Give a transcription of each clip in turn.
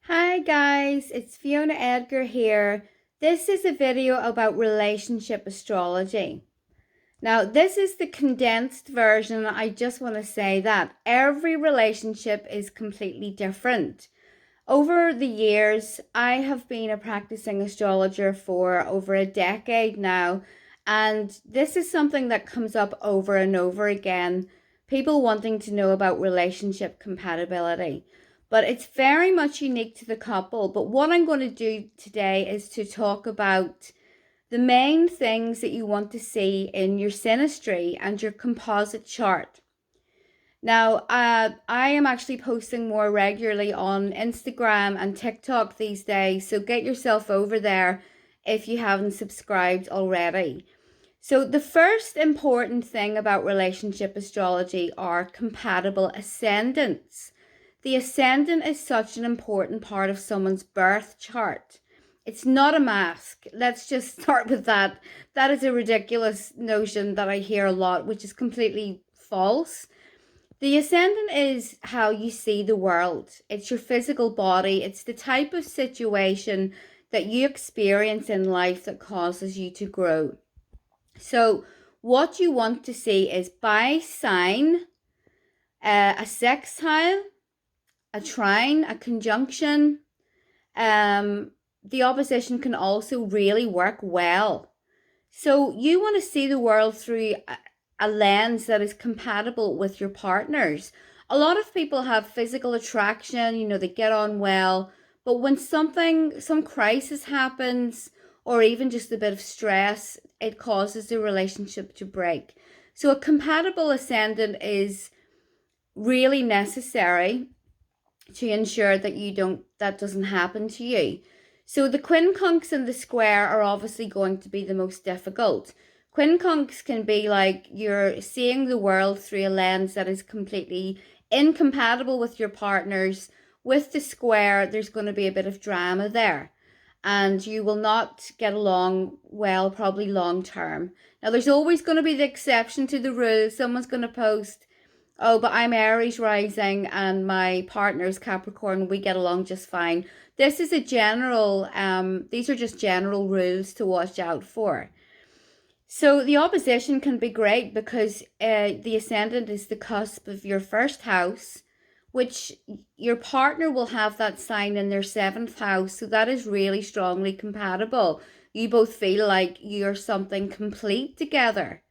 Hi guys, it's Fiona Edgar here. This is a video about relationship astrology. Now, this is the condensed version. I just want to say that every relationship is completely different. Over the years, I have been a practicing astrologer for over a decade now, and this is something that comes up over and over again. People wanting to know about relationship compatibility. But it's very much unique to the couple. But what I'm going to do today is to talk about the main things that you want to see in your synastry and your composite chart. Now, I am actually posting more regularly on Instagram and TikTok these days, so get yourself over there if you haven't subscribed already. So, the first important thing about relationship astrology are compatible ascendants. The ascendant is such an important part of someone's birth chart. It's not a mask. Let's just start with that. That is a ridiculous notion that I hear a lot, which is completely false. The ascendant is how you see the world. It's your physical body. It's the type of situation that you experience in life that causes you to grow. So, what you want to see is by sign, a sextile, a trine, a conjunction. The opposition can also really work well. So, you want to see the world through a lens that is compatible with your partners. A lot of people have physical attraction, they get on well, but when some crisis happens, or even just a bit of stress, it causes the relationship to break. So a compatible ascendant is really necessary to ensure that that doesn't happen to you. So the quincunx and the square are obviously going to be the most difficult. Quincunx can be like you're seeing the world through a lens that is completely incompatible with your partners. With the square, there's going to be a bit of drama there, and you will not get along well, probably long term. Now, there's always going to be the exception to the rule. Someone's going to post, oh, but I'm Aries rising and my partner's Capricorn, we get along just fine. This is a general, these are just general rules to watch out for. So the opposition can be great because the ascendant is the cusp of your first house, which your partner will have that sign in their seventh house. So that is really strongly compatible. You both feel like you're something complete together.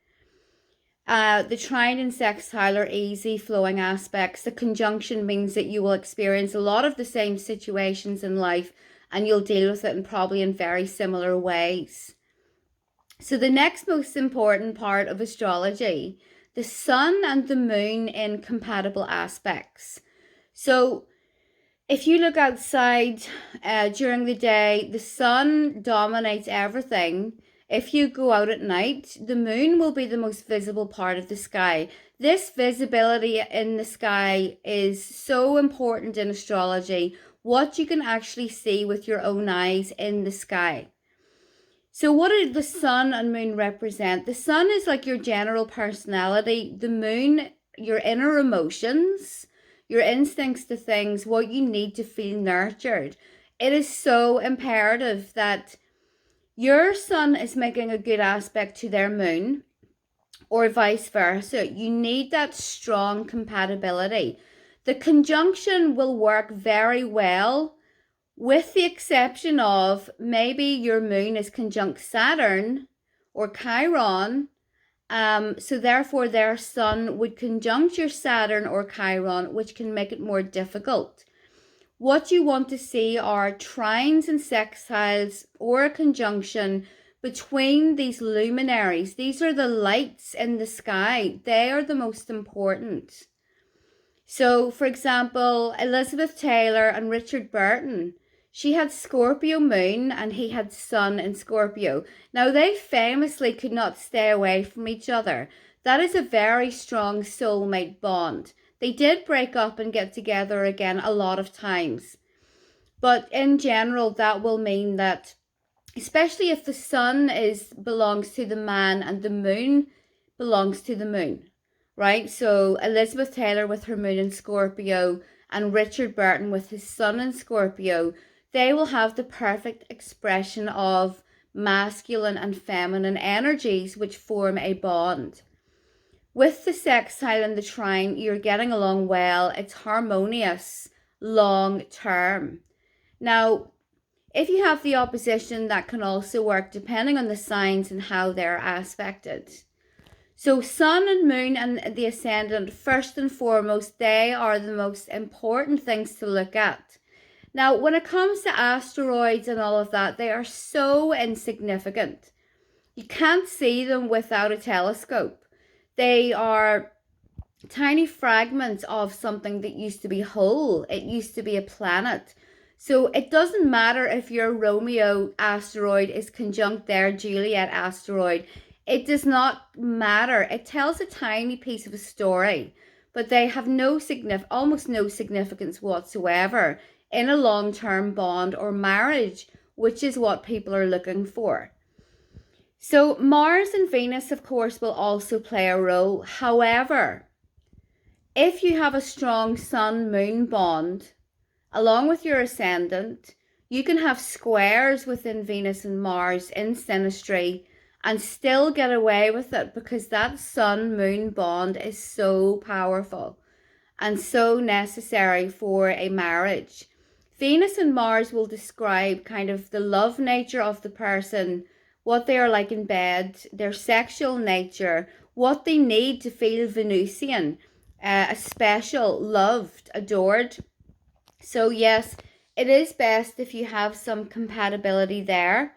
The trine and sextile are easy flowing aspects. The conjunction means that you will experience a lot of the same situations in life and you'll deal with it probably in very similar ways. So the next most important part of astrology, the sun and the moon in compatible aspects. So if you look outside during the day, the sun dominates everything. If you go out at night, the moon will be the most visible part of the sky. This visibility in the sky is so important in astrology, what you can actually see with your own eyes in the sky. So what do the sun and moon represent? The sun is like your general personality. The moon, your inner emotions, your instincts to things, what you need to feel nurtured. It is so imperative that your sun is making a good aspect to their moon or vice versa. You need that strong compatibility. The conjunction will work very well with the exception of maybe your moon is conjunct Saturn or Chiron. So therefore their sun would conjunct your Saturn or Chiron, which can make it more difficult. What you want to see are trines and sextiles or a conjunction between these luminaries. These are the lights in the sky. They are the most important. So, for example, Elizabeth Taylor and Richard Burton, she had Scorpio moon and he had sun in Scorpio. Now, they famously could not stay away from each other. That is a very strong soulmate bond. They did break up and get together again a lot of times. But in general, that will mean that, especially if the sun belongs to the man and the moon belongs to the moon, right? So Elizabeth Taylor with her moon in Scorpio and Richard Burton with his sun in Scorpio, they will have the perfect expression of masculine and feminine energies which form a bond. With the sextile and the trine, you're getting along well. It's harmonious long term. Now, if you have the opposition, that can also work depending on the signs and how they're aspected. So sun and moon and the ascendant, first and foremost, they are the most important things to look at. Now, when it comes to asteroids and all of that, they are so insignificant. You can't see them without a telescope. They are tiny fragments of something that used to be whole. It used to be a planet. So it doesn't matter if your Romeo asteroid is conjunct their Juliet asteroid. It does not matter. It tells a tiny piece of a story, but they have almost no significance whatsoever in a long-term bond or marriage, which is what people are looking for. So Mars and Venus, of course, will also play a role. However, if you have a strong sun-moon bond, along with your ascendant, you can have squares within Venus and Mars in synastry and still get away with it because that sun-moon bond is so powerful and so necessary for a marriage. Venus and Mars will describe kind of the love nature of the person, what they are like in bed, their sexual nature, what they need to feel Venusian, a special, loved, adored. So yes, it is best if you have some compatibility there.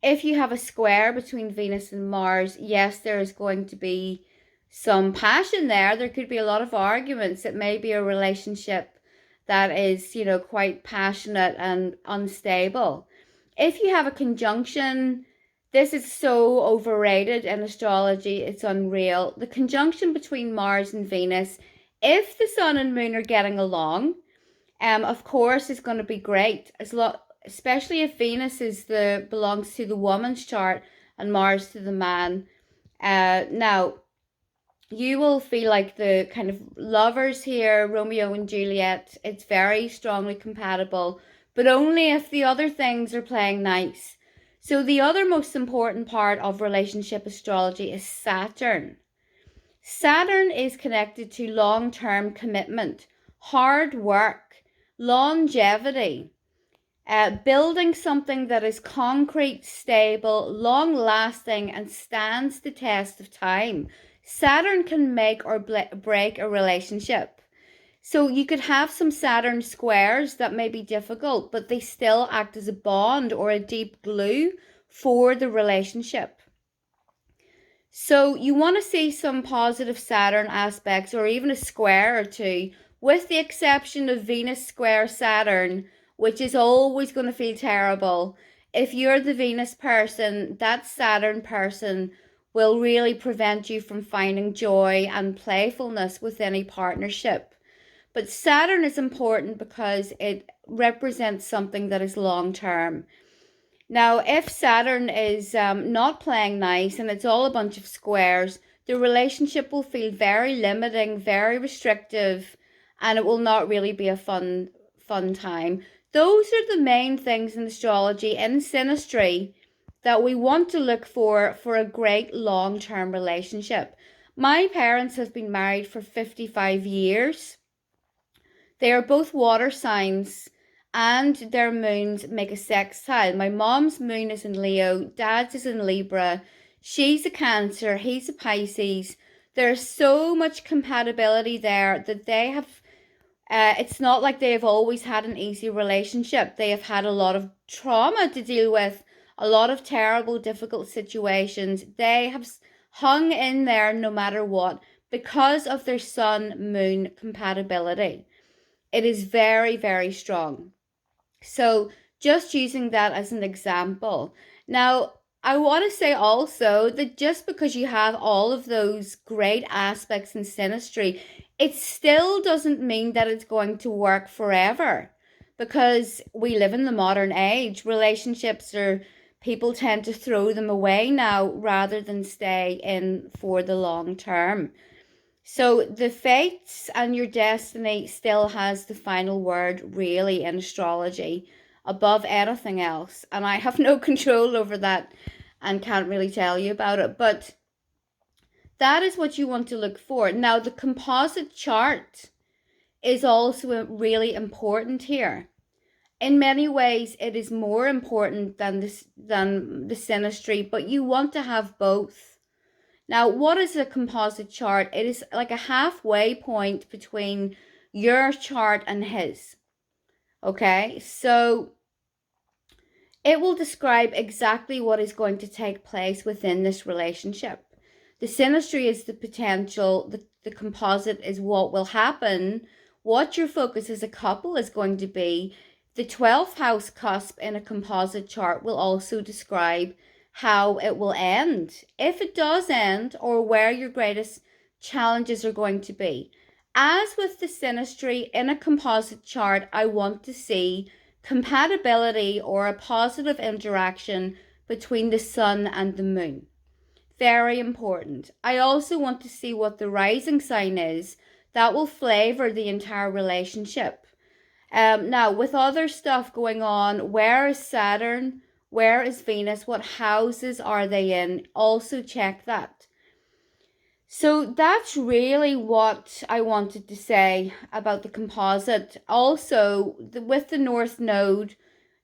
If you have a square between Venus and Mars, yes, there is going to be some passion there. There could be a lot of arguments. It may be a relationship that is, quite passionate and unstable. If you have a conjunction, this is so overrated in astrology, it's unreal. The conjunction between Mars and Venus, if the sun and moon are getting along, of course, is going to be great. Especially if Venus belongs to the woman's chart and Mars to the man. Now, you will feel like the kind of lovers here, Romeo and Juliet. It's very strongly compatible, but only if the other things are playing nice. So the other most important part of relationship astrology is Saturn. Saturn is connected to long-term commitment, hard work, longevity, building something that is concrete, stable, long-lasting, and stands the test of time. Saturn can make or break a relationship. So you could have some Saturn squares that may be difficult, but they still act as a bond or a deep glue for the relationship. So you want to see some positive Saturn aspects or even a square or two, with the exception of Venus square Saturn, which is always going to feel terrible. If you're the Venus person, that Saturn person will really prevent you from finding joy and playfulness with any partnership. But Saturn is important because it represents something that is long term. Now, if Saturn is not playing nice and it's all a bunch of squares, the relationship will feel very limiting, very restrictive, and it will not really be a fun time. Those are the main things in astrology and synastry that we want to look for a great long-term relationship. My parents have been married for 55 years. They are both water signs and their moons make a sextile. My mom's moon is in Leo, dad's is in Libra. She's a Cancer, he's a Pisces. There's so much compatibility there that they have, it's not like they have always had an easy relationship. They have had a lot of trauma to deal with, a lot of terrible, difficult situations. They have hung in there no matter what because of their sun-moon compatibility. It is very, very strong. So just using that as an example. Now, I want to say also that just because you have all of those great aspects in synastry, it still doesn't mean that it's going to work forever, because we live in the modern age. People tend to throw them away now rather than stay in for the long term. So the fates and your destiny still has the final word, really, in astrology, above anything else. And I have no control over that and can't really tell you about it. But that is what you want to look for. Now, the composite chart is also really important here. In many ways, it is more important than the synastry, but you want to have both. Now, what is a composite chart? It is like a halfway point between your chart and his. Okay, so it will describe exactly what is going to take place within this relationship. The synastry is the potential, the composite is what will happen, what your focus as a couple is going to be. The 12th house cusp in a composite chart will also describe how it will end, if it does end, or where your greatest challenges are going to be. As with the synastry in a composite chart, I want to see compatibility or a positive interaction between the sun and the moon. Very important. I also want to see what the rising sign is. That will flavor the entire relationship. Now, with other stuff going on, where is Saturn? Where is Venus? What houses are they in? Also check that. So that's really what I wanted to say about the composite. Also, with the North Node,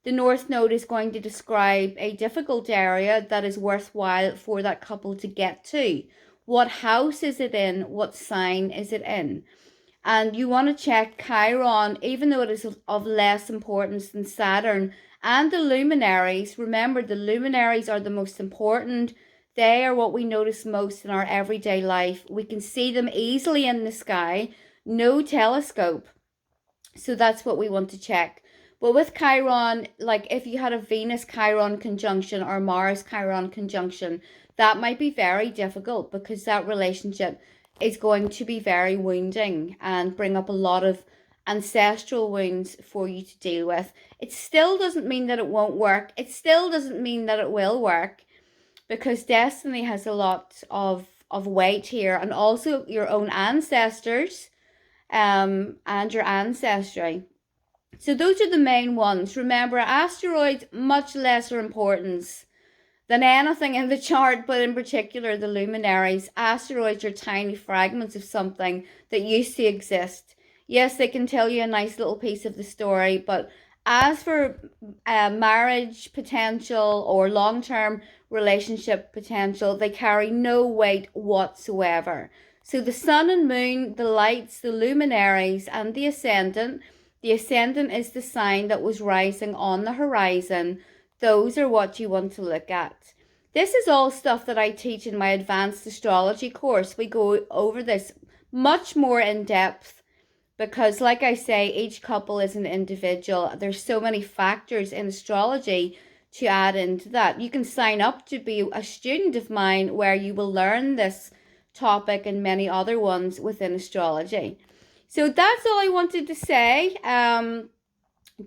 the North Node is going to describe a difficult area that is worthwhile for that couple to get to. What house is it in? What sign is it in? And you want to check Chiron, even though it is of less importance than Saturn and the luminaries. Remember, the luminaries are the most important. They are what we notice most in our everyday life. We can see them easily in the sky, no telescope. So that's what we want to check. But with Chiron, like if you had a Venus Chiron conjunction or Mars Chiron conjunction, that might be very difficult because that relationship is going to be very wounding and bring up a lot of ancestral wounds for you to deal with. It still doesn't mean that it won't work. It still doesn't mean that it will work, because destiny has a lot of weight here, and also your own ancestors and your ancestry. So those are the main ones. Remember, asteroids, much lesser importance than anything in the chart, but in particular the luminaries. Asteroids are tiny fragments of something that used to exist. Yes, they can tell you a nice little piece of the story, but as for marriage potential or long-term relationship potential, they carry no weight whatsoever. So the sun and moon, the lights, the luminaries, and the ascendant. The ascendant is the sign that was rising on the horizon. Those are what you want to look at. This is all stuff that I teach in my advanced astrology course. We go over this much more in depth because, like I say, each couple is an individual. There's so many factors in astrology to add into that. You can sign up to be a student of mine where you will learn this topic and many other ones within astrology. So that's all I wanted to say.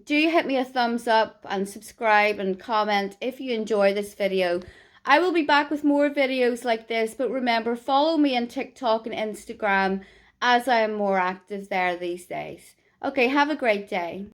Do hit me a thumbs up and subscribe and comment if you enjoy this video. I will be back with more videos like this, but remember, follow me on TikTok and Instagram as I am more active there these days. Okay, have a great day.